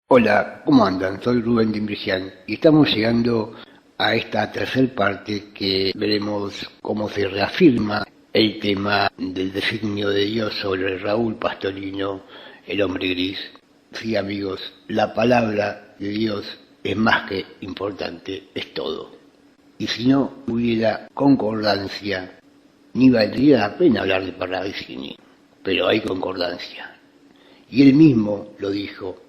Hola, ¿cómo andan? Soy Rubén Dimbricián y estamos llegando a esta tercera parte que veremos cómo se reafirma el tema del designio de Dios sobre Raúl Pastorino, el hombre gris. Sí, amigos, la palabra de Dios es más que importante, es todo. Y si no hubiera concordancia, ni valdría la pena hablar de Parravicini, pero hay concordancia. Y él mismo lo dijo,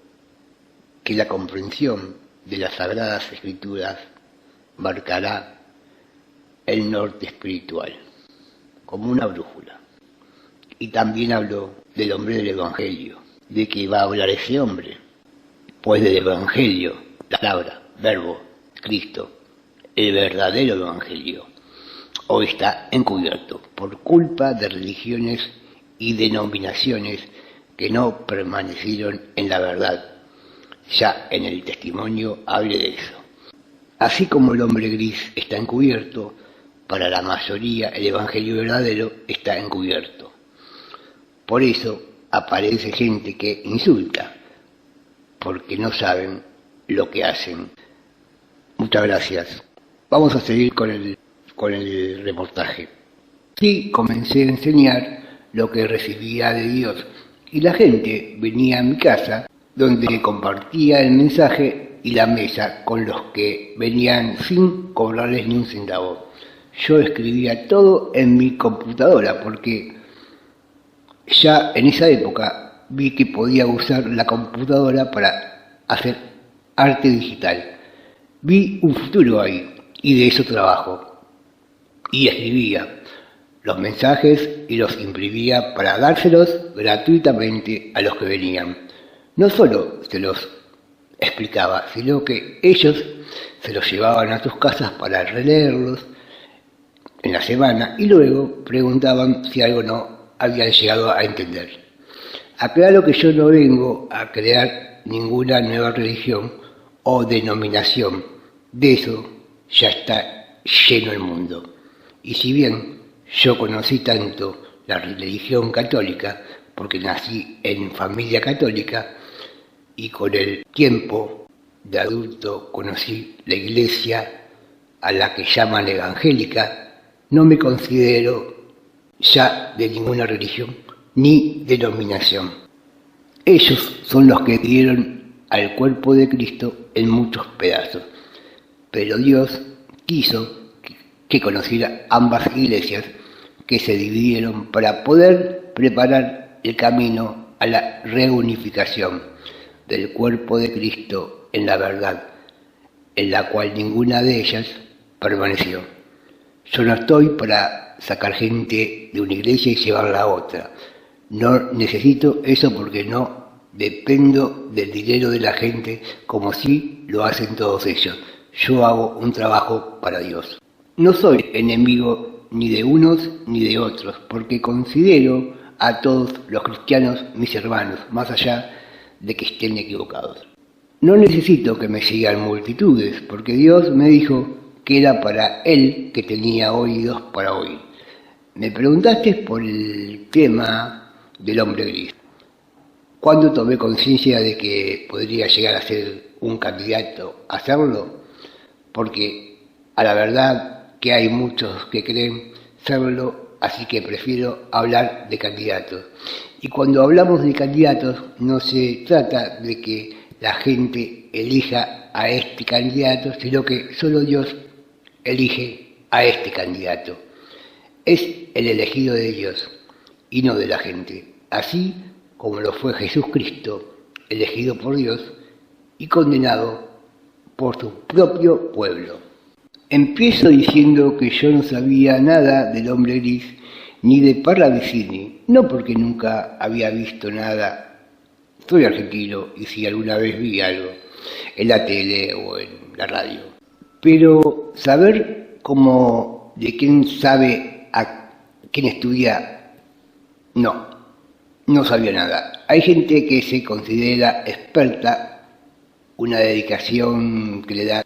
que la comprensión de las Sagradas Escrituras marcará el norte espiritual, como una brújula. Y también habló del hombre del Evangelio, de que va a hablar ese hombre, pues del Evangelio, la palabra, verbo, Cristo, el verdadero Evangelio, hoy está encubierto por culpa de religiones y denominaciones que no permanecieron en la verdad. Ya en el testimonio hable de eso. Así como el hombre gris está encubierto, para la mayoría el Evangelio verdadero está encubierto. Por eso aparece gente que insulta, porque no saben lo que hacen. Muchas gracias. Vamos a seguir con el reportaje. Sí, comencé a enseñar lo que recibía de Dios, y la gente venía a mi casa, donde compartía el mensaje y la mesa con los que venían sin cobrarles ni un centavo. Yo escribía todo en mi computadora porque ya en esa época vi que podía usar la computadora para hacer arte digital. Vi un futuro ahí y de eso trabajo. Y escribía los mensajes y los imprimía para dárselos gratuitamente a los que venían. No solo se los explicaba, sino que ellos se los llevaban a sus casas para releerlos en la semana y luego preguntaban si algo no habían llegado a entender. Aclaro que yo no vengo a crear ninguna nueva religión o denominación. De eso ya está lleno el mundo. Y si bien yo conocí tanto la religión católica, porque nací en familia católica, y con el tiempo de adulto conocí la iglesia a la que llaman evangélica, no me considero ya de ninguna religión ni denominación. Ellos son los que dieron al cuerpo de Cristo en muchos pedazos, pero Dios quiso que conociera ambas iglesias que se dividieron para poder preparar el camino a la reunificación del cuerpo de Cristo en la verdad, en la cual ninguna de ellas permaneció. Yo no estoy para sacar gente de una iglesia y llevarla a otra. No necesito eso porque no dependo del dinero de la gente como si lo hacen todos ellos. Yo hago un trabajo para Dios. No soy enemigo ni de unos ni de otros, porque considero a todos los cristianos mis hermanos, más allá de que estén equivocados. No necesito que me sigan multitudes, porque Dios me dijo que era para Él que tenía oídos para oír. Me preguntaste por el tema del hombre gris. ¿Cuándo tomé conciencia de que podría llegar a ser un candidato a serlo? Porque a la verdad que hay muchos que creen serlo, así que prefiero hablar de candidatos. Y cuando hablamos de candidatos, no se trata de que la gente elija a este candidato, sino que solo Dios elige a este candidato. Es el elegido de Dios y no de la gente, así como lo fue Jesucristo, elegido por Dios y condenado por su propio pueblo. Empiezo diciendo que yo no sabía nada del hombre gris ni de Parravicini, no porque nunca había visto nada. Soy argentino y si alguna vez vi algo en la tele o en la radio. Pero saber como de quién sabe a quién estudia, no sabía nada. Hay gente que se considera experta, una dedicación que le da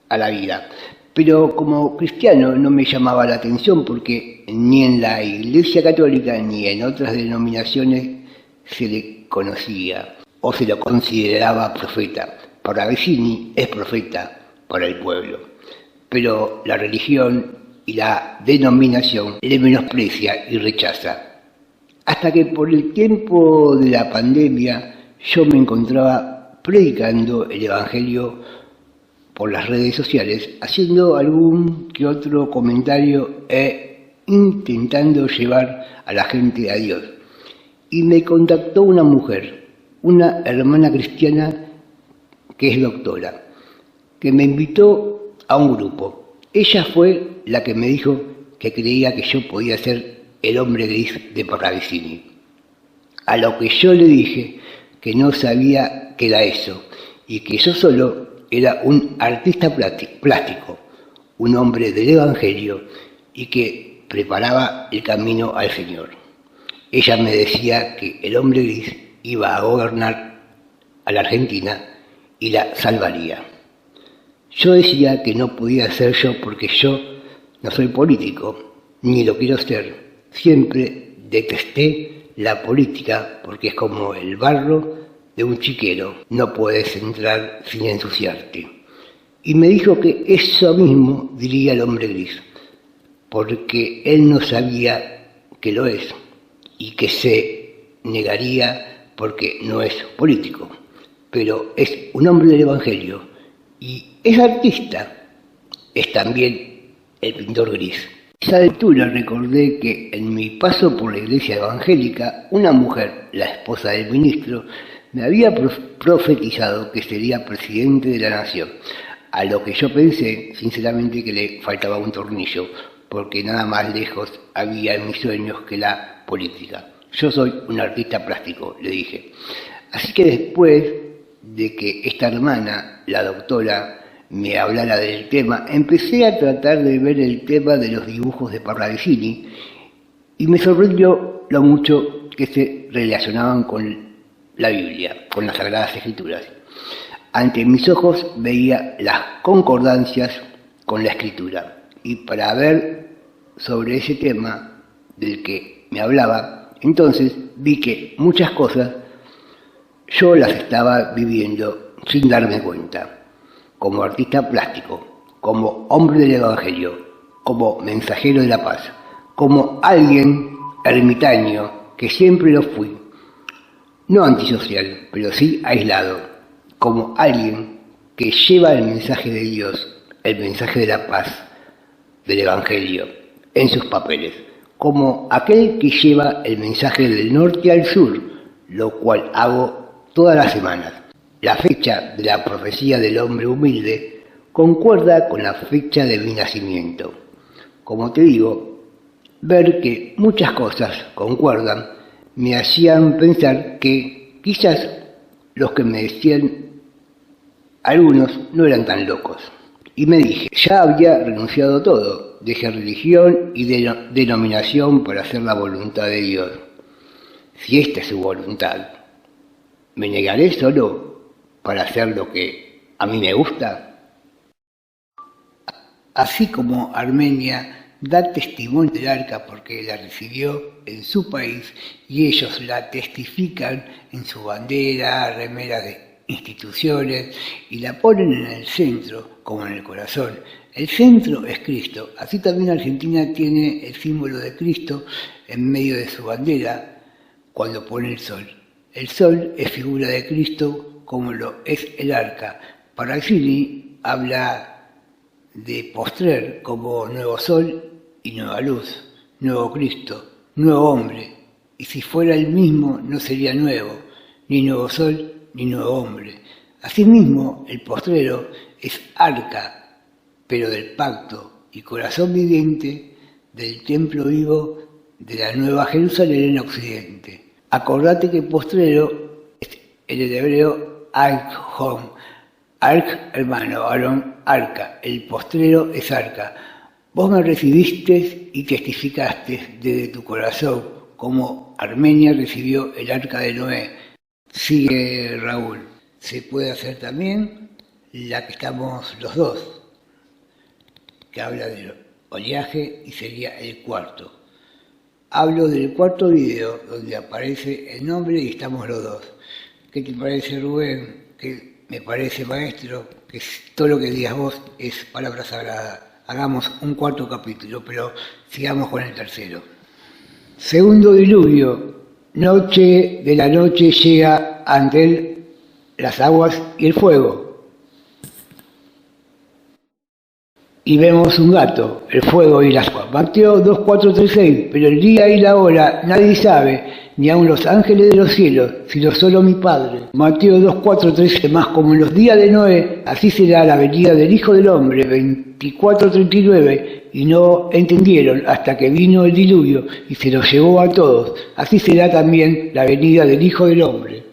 a la vida. Pero como cristiano no me llamaba la atención porque ni en la Iglesia Católica ni en otras denominaciones se le conocía. o se lo consideraba profeta. Parravicini es profeta para el pueblo, pero la religión y la denominación le menosprecia y rechaza. Hasta que por el tiempo de la pandemia yo me encontraba predicando el Evangelio por las redes sociales, haciendo algún que otro comentario e intentando llevar a la gente a Dios. Y me contactó una mujer, una hermana cristiana que es doctora, que me invitó a un grupo. Ella fue la que me dijo que creía que yo podía ser el hombre gris de Parravicini. A lo que yo le dije que no sabía qué era eso y que yo solo era un artista plástico, un hombre del Evangelio y que preparaba el camino al Señor. Ella me decía que el hombre gris iba a gobernar a la Argentina y la salvaría. Yo decía que no podía ser yo porque yo no soy político, ni lo quiero ser. Siempre detesté la política porque es como el barro de un chiquero, no puedes entrar sin ensuciarte. Y me dijo que eso mismo diría el hombre gris, porque él no sabía que lo es y que se negaría porque no es político, pero es un hombre del Evangelio y es artista, es también el pintor gris. A esa altura recordé que en mi paso por la iglesia evangélica, una mujer, la esposa del ministro, me había profetizado que sería presidente de la nación, a lo que yo pensé, sinceramente, que le faltaba un tornillo, porque nada más lejos había en mis sueños que la política. Yo soy un artista plástico, le dije. Así que después de que esta hermana, la doctora, me hablara del tema, empecé a tratar de ver el tema de los dibujos de Parravicini y me sorprendió lo mucho que se relacionaban con la Biblia, con las Sagradas Escrituras. Ante mis ojos veía las concordancias con la Escritura y para ver sobre ese tema del que me hablaba, entonces vi que muchas cosas yo las estaba viviendo sin darme cuenta. Como artista plástico, como hombre del Evangelio, como mensajero de la paz, como alguien ermitaño, que siempre lo fui, no antisocial, pero sí aislado, como alguien que lleva el mensaje de Dios, el mensaje de la paz, del Evangelio, en sus papeles, como aquel que lleva el mensaje del norte al sur, lo cual hago todas las semanas. La fecha de la profecía del hombre humilde concuerda con la fecha de mi nacimiento. Como te digo, ver que muchas cosas concuerdan me hacían pensar que quizás los que me decían algunos no eran tan locos. Y me dije, ya había renunciado a todo, dejé religión y denominación para hacer la voluntad de Dios. Si esta es su voluntad, ¿me negaré solo para hacer lo que a mí me gusta? Así como Armenia da testimonio del arca porque la recibió en su país y ellos la testifican en su bandera, remeras de instituciones y la ponen en el centro como en el corazón. El centro es Cristo. Así también Argentina tiene el símbolo de Cristo en medio de su bandera cuando pone el sol. El sol es figura de Cristo como lo es el arca. Parravicini habla de postrer como nuevo sol y nueva luz, nuevo Cristo, nuevo hombre. Y si fuera el mismo no sería nuevo, ni nuevo sol ni nuevo hombre. Asimismo, el postrero es arca, pero del pacto y corazón viviente del templo vivo de la Nueva Jerusalén en Occidente. Acordate que postrero es en el hebreo Ark-Hom, Ark, hermano, Aarón, arca, el postrero es arca. Vos me recibiste y testificaste desde tu corazón, como Armenia recibió el arca de Noé. Sigue Raúl. Se puede hacer también la que estamos los dos, que habla del oleaje y sería el cuarto. Hablo del cuarto video donde aparece el nombre y estamos los dos, ¿Qué te parece, Rubén? Que me parece, maestro, que todo lo que digas vos es palabra sagrada. Hagamos un cuarto capítulo, pero sigamos con el tercero. Segundo diluvio. Noche de la noche llega ante él las aguas y el fuego. Y vemos un gato, el fuego y las aguas. Mateo 2, 4, 3, 6. Pero el día y la hora nadie sabe, ni aun los ángeles de los cielos, sino solo mi Padre. Mateo 2, 4, 13. Más como en los días de Noé, así será la venida del Hijo del Hombre. 24, 39. Y no entendieron hasta que vino el diluvio y se los llevó a todos. Así será también la venida del Hijo del Hombre.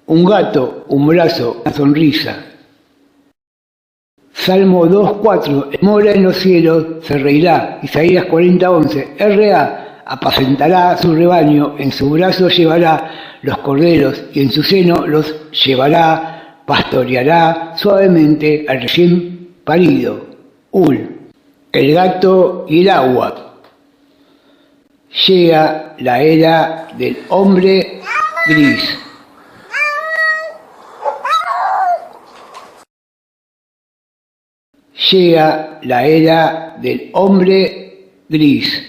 Un gato, un brazo, una sonrisa. Salmo 2.4, mora en los cielos, se reirá. Isaías 40.11, R.A. apacentará su rebaño, en su brazo llevará los corderos y en su seno los llevará, pastoreará suavemente al recién parido. El gato y el agua. Llega la era del hombre gris. Llega la era del hombre gris.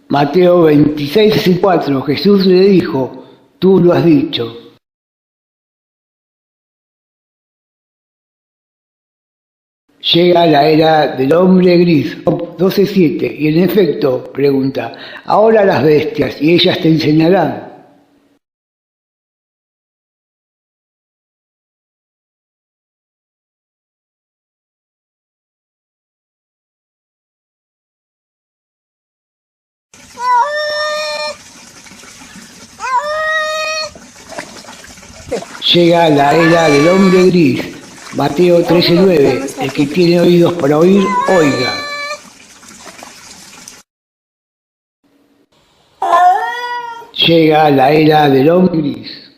Mateo 26:4, Jesús le dijo, tú lo has dicho. Llega la era del hombre gris, 12:7, y en efecto, pregunta, ahora las bestias, y ellas te enseñarán. Llega la era del hombre gris. Mateo 13:9. El que tiene oídos para oír, oiga. Llega la era del hombre gris.